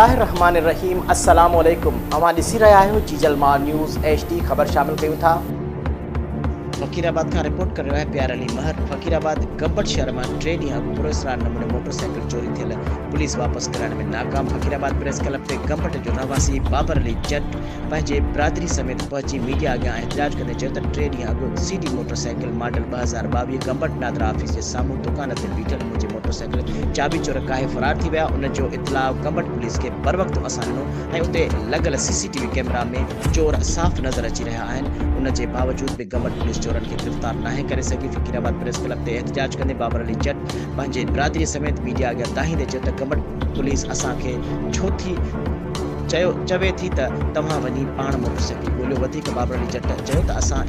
बिस्मिल्लाहिर्रहमानिर्रहीम। अस्सलाम वालेकुम। अवां ॾिसी रहिया आहियो जीजल मां न्यूज़ HD। ख़बर शामिल कयूं था। फ़कीराबाद खां रिपोर्ट कर रहियो आहे प्यार अली महर। फ़कीराबाद गंबट शहर में 3 ॾींहं अॻु पुरस्कार नमूने मोटरसाइकिल चोरी थियल पुलिस वापस कराइण में नाकाम। फ़कीराबाद प्रेस क्लब ते गंबट जो रहवासी बाबर अली जट पंहिंजे बिरादरी समेत पहुची मीडिया अॻियां एहतजाज कंदे चयो त 3 ॾींहं अॻु CD motorcycle model 2022 Gambat NADRA office जे साम्हूं दुकान ते बीठल मुंहिंजी मोटरसाइकिल चाबी चोर काहे फरार थी विया। उन जो इतलाउ गंबट पुलिस के बर वक्त असां ॾिनो ऐं उते लॻल CCTV कैमरा में चोर साफ़ नज़र अची रहा आहिनि। उन जे बावजूद भी गंबट पुलिस चोरन के गिरफ्तार नाहे करे सघी। फ़कीराबाद प्रेस क्लब ते एहतजाज कंदे बाबर अली जट पंहिंजे बिरादरी समेत मीडिया अॻियां दाहींदे चयो त गंबट पुलिस असांखे छो थी चवे थी त तव्हां वञी पाण मोटरसाइकिल ॻोल्हियो। वधीक बाबर अली जट चयो त असां